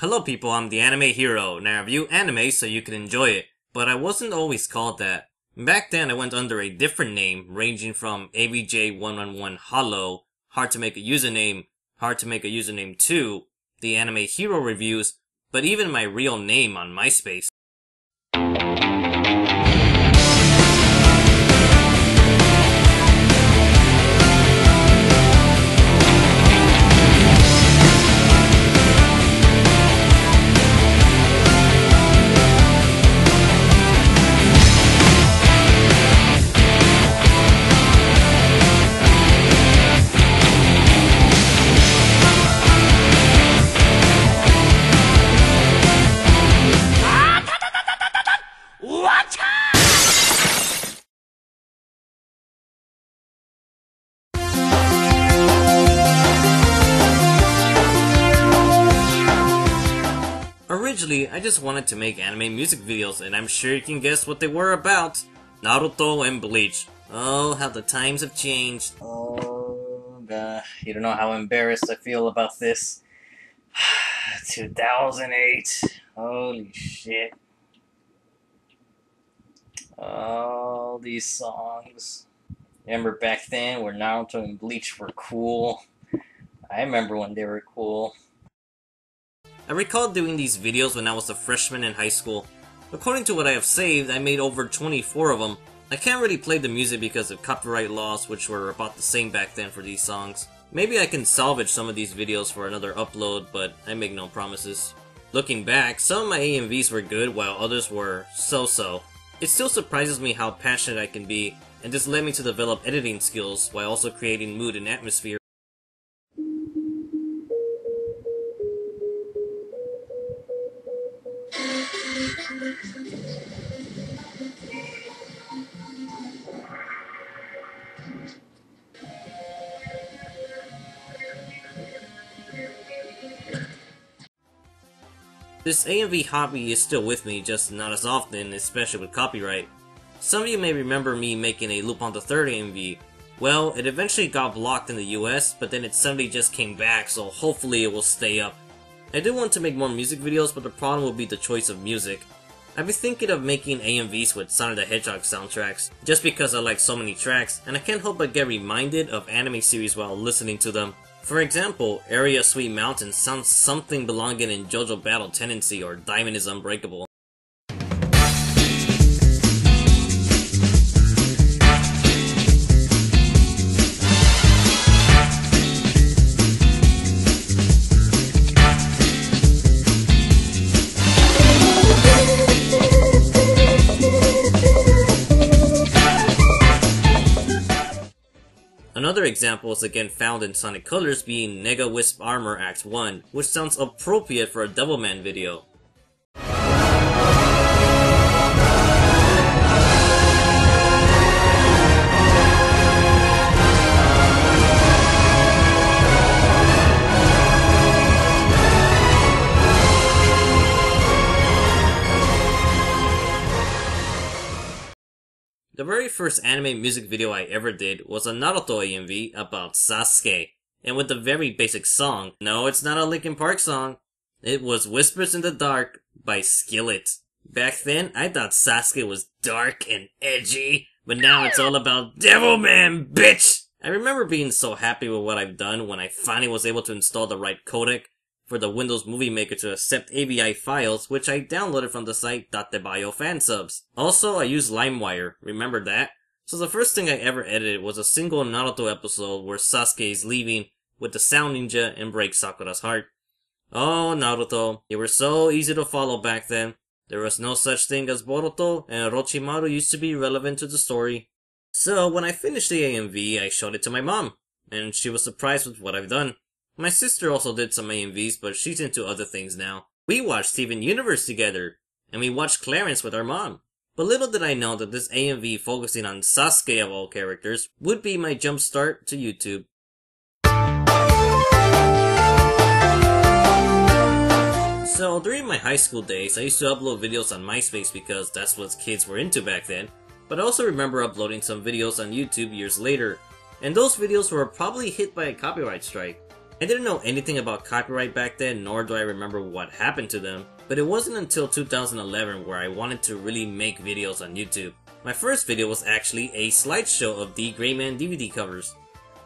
Hello people, I'm the Anime Hero, and I review anime so you can enjoy it, but I wasn't always called that. Back then I went under a different name, ranging from AVJ111 Hollow, Hard to Make a Username, Hard to Make a Username 2, the Anime Hero Reviews, but even my real name on MySpace. Originally, I just wanted to make anime music videos, and I'm sure you can guess what they were about. Naruto and Bleach. Oh, how the times have changed. Oh, God. You don't know how embarrassed I feel about this. 2008. Holy shit. All these songs. Remember back then where Naruto and Bleach were cool? I remember when they were cool. I recall doing these videos when I was a freshman in high school. According to what I have saved, I made over 24 of them. I can't really play the music because of copyright laws, which were about the same back then for these songs. Maybe I can salvage some of these videos for another upload, but I make no promises. Looking back, some of my AMVs were good while others were so-so. It still surprises me how passionate I can be, and this led me to develop editing skills while also creating mood and atmosphere. This AMV hobby is still with me, just not as often, especially with copyright. Some of you may remember me making a Lupin the Third AMV. Well, it eventually got blocked in the US, but then it suddenly just came back, so hopefully it will stay up. I do want to make more music videos, but the problem will be the choice of music. I've been thinking of making AMVs with Sonic the Hedgehog soundtracks, just because I like so many tracks, and I can't help but get reminded of anime series while listening to them. For example, Area Sweet Mountain sounds something belonging in JoJo Battle Tendency or Diamond is Unbreakable. Another example is again found in Sonic Colors, being Nega Wisp Armor Act 1, which sounds appropriate for a Devilman video. The very first anime music video I ever did was a Naruto AMV about Sasuke, and with a very basic song. No, it's not a Linkin Park song. It was Whispers in the Dark by Skillet. Back then, I thought Sasuke was dark and edgy, but now it's all about Devilman, bitch! I remember being so happy with what I've done when I finally was able to install the right codec for the Windows Movie Maker to accept AVI files, which I downloaded from the site .debayo fansubs. Also, I used LimeWire, remember that? So the first thing I ever edited was a single Naruto episode where Sasuke is leaving with the Sound Ninja and breaks Sakura's heart. Oh, Naruto, you were so easy to follow back then. There was no such thing as Boruto, and Orochimaru used to be relevant to the story. So, when I finished the AMV, I showed it to my mom, and she was surprised with what I've done. My sister also did some AMVs, but she's into other things now. We watched Steven Universe together, and we watched Clarence with our mom. But little did I know that this AMV focusing on Sasuke of all characters would be my jump start to YouTube. So during my high school days, I used to upload videos on MySpace because that's what kids were into back then. But I also remember uploading some videos on YouTube years later, and those videos were probably hit by a copyright strike. I didn't know anything about copyright back then, nor do I remember what happened to them, but it wasn't until 2011 where I wanted to really make videos on YouTube. My first video was actually a slideshow of the Gray Man DVD covers.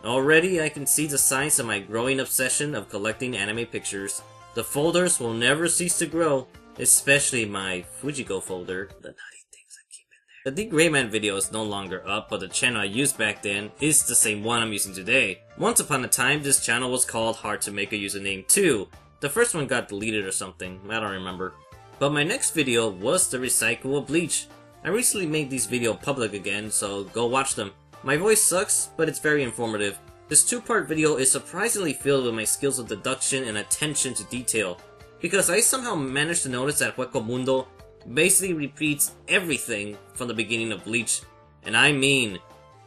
Already I can see the signs of my growing obsession of collecting anime pictures. The folders will never cease to grow, especially my Fujiko folder, the nutty things I keep in there. The Gray Man video is no longer up, but the channel I used back then is the same one I'm using today. Once upon a time, this channel was called Hard to Make a Username 2. The first one got deleted or something, I don't remember. But my next video was the recycle of Bleach. I recently made these videos public again, so go watch them. My voice sucks, but it's very informative. This two-part video is surprisingly filled with my skills of deduction and attention to detail, because I somehow managed to notice that Hueco Mundo basically repeats everything from the beginning of Bleach, and I mean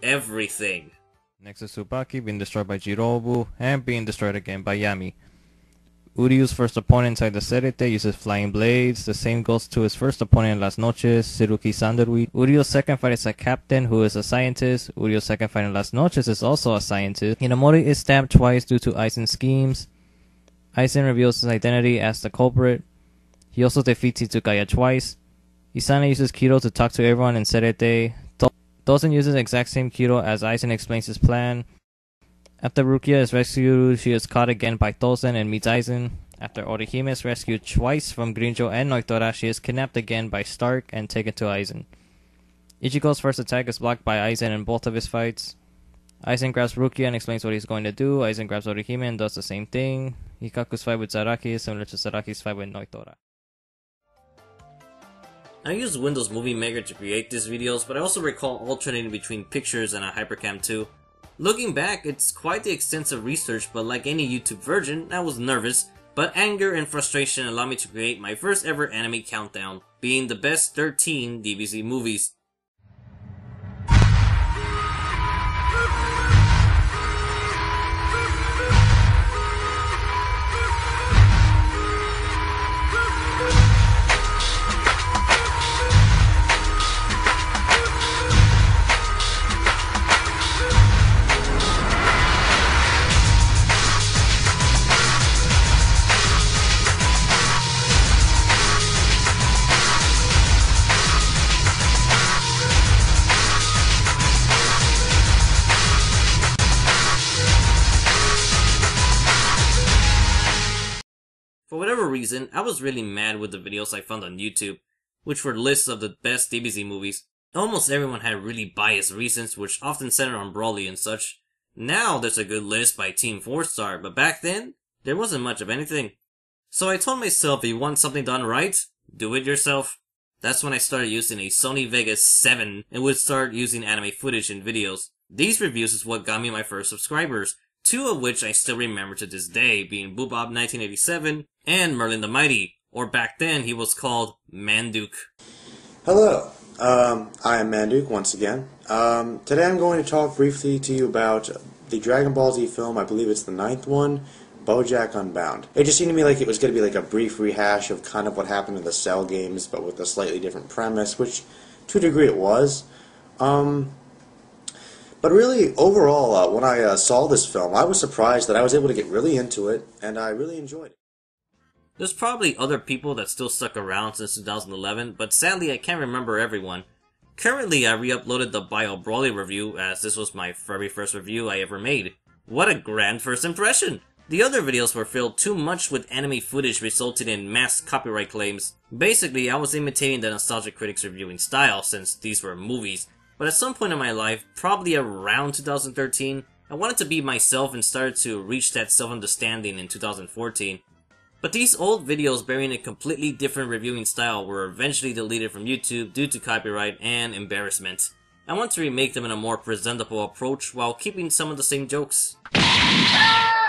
everything. Next is Tsubaki being destroyed by Jirobu and being destroyed again by Yami. Uryu's first opponent inside the Serete uses flying blades. The same goes to his first opponent in Las Noches, Tsuruki Sandarui. Uryu's second fight is a captain who is a scientist. Uryu's second fight in Las Noches is also a scientist. Hinamori is stabbed twice due to Aizen's schemes. Aizen reveals his identity as the culprit. He also defeats Itsukaya twice. Isana uses Kiro to talk to everyone in Serete. Dozen uses the exact same Kiro as Aizen explains his plan. After Rukia is rescued, she is caught again by Tozen and meets Aizen. After Orihime is rescued twice from Grinjo and Noitora, she is kidnapped again by Stark and taken to Aizen. Ichigo's first attack is blocked by Aizen in both of his fights. Aizen grabs Rukia and explains what he's going to do. Aizen grabs Orihime and does the same thing. Hikaku's fight with Zaraki is similar to Zaraki's fight with Noitora. I used Windows Movie Maker to create these videos, but I also recall alternating between pictures and a Hypercam 2. Looking back, it's quite the extensive research, but like any YouTube version, I was nervous, but anger and frustration allowed me to create my first ever anime countdown, being the best 13 DBZ movies. For whatever reason, I was really mad with the videos I found on YouTube, which were lists of the best DBZ movies. Almost everyone had really biased reasons, which often centered on Broly and such. Now there's a good list by Team 4-Star, but back then, there wasn't much of anything. So I told myself if you want something done right, do it yourself. That's when I started using a Sony Vegas 7 and would start using anime footage in videos. These reviews is what got me my first subscribers, two of which I still remember to this day, being Boobob 1987 and Merlin the Mighty, or back then he was called Manduke. Hello, I am Manduke once again. Today I'm going to talk briefly to you about the Dragon Ball Z film, I believe it's the 9th one, BoJack Unbound. It just seemed to me like it was going to be like a brief rehash of kind of what happened in the Cell games, but with a slightly different premise, which to a degree it was. But really, overall, when I saw this film, I was surprised that I was able to get really into it, and I really enjoyed it. There's probably other people that still stuck around since 2011, but sadly I can't remember everyone. Currently, I re-uploaded the Bio Broly review, as this was my very first review I ever made. What a grand first impression! The other videos were filled too much with anime footage, resulting in mass copyright claims. Basically, I was imitating the nostalgic critics reviewing style, since these were movies. But at some point in my life, probably around 2013, I wanted to be myself and started to reach that self-understanding in 2014. But these old videos bearing a completely different reviewing style were eventually deleted from YouTube due to copyright and embarrassment. I want to remake them in a more presentable approach while keeping some of the same jokes. I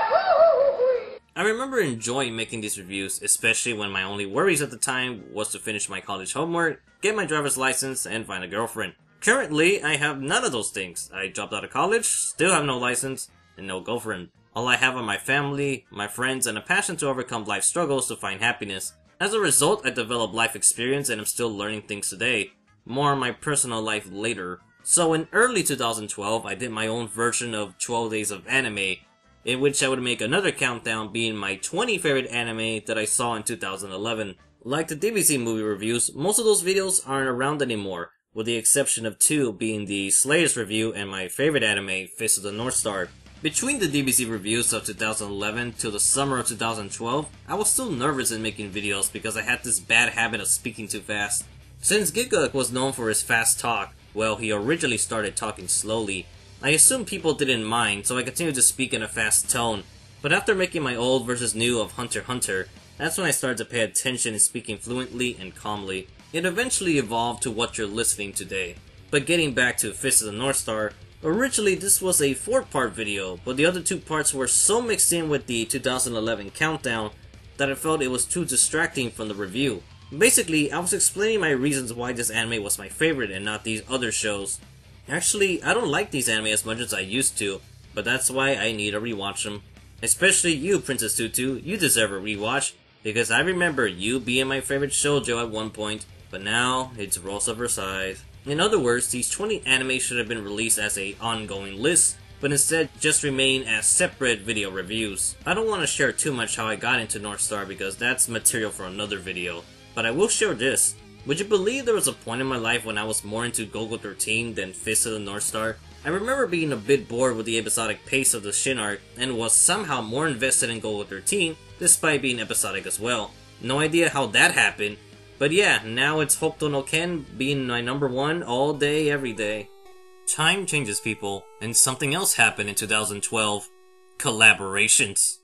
remember enjoying making these reviews, especially when my only worries at the time was to finish my college homework, get my driver's license, and find a girlfriend. Currently, I have none of those things. I dropped out of college, still have no license, and no girlfriend. All I have are my family, my friends, and a passion to overcome life struggles to find happiness. As a result, I developed life experience and I'm still learning things today. More on my personal life later. So in early 2012, I did my own version of 12 Days of Anime. in which I would make another countdown being my 20 favorite anime that I saw in 2011. Like the DBZ movie reviews, most of those videos aren't around anymore, with the exception of 2 being the Slayers review and my favorite anime, Fist of the North Star. Between the DBZ reviews of 2011 till the summer of 2012, I was still nervous in making videos because I had this bad habit of speaking too fast. Since Hedgehog was known for his fast talk, well, he originally started talking slowly. I assumed people didn't mind, so I continued to speak in a fast tone, but after making my old versus new of Hunter x Hunter, that's when I started to pay attention and speaking fluently and calmly. It eventually evolved to what you're listening today. But getting back to Fist of the North Star, originally this was a 4-part video, but the other 2 parts were so mixed in with the 2011 countdown that I felt it was too distracting from the review. Basically, I was explaining my reasons why this anime was my favorite and not these other shows. Actually, I don't like these anime as much as I used to, but that's why I need to rewatch them. Especially you, Princess Tutu, you deserve a rewatch, because I remember you being my favorite shoujo at one point, but now it's Rosa Versailles. In other words, these 20 anime should have been released as a ongoing list, but instead just remain as separate video reviews. I don't want to share too much how I got into North Star because that's material for another video, but I will share this. Would you believe there was a point in my life when I was more into Golgo 13 than Fist of the North Star? I remember being a bit bored with the episodic pace of the Shin arc, and was somehow more invested in Golgo 13, despite being episodic as well. No idea how that happened, but yeah, now it's Hokuto no Ken being my number 1 all day, every day. Time changes, people, and something else happened in 2012. Collaborations.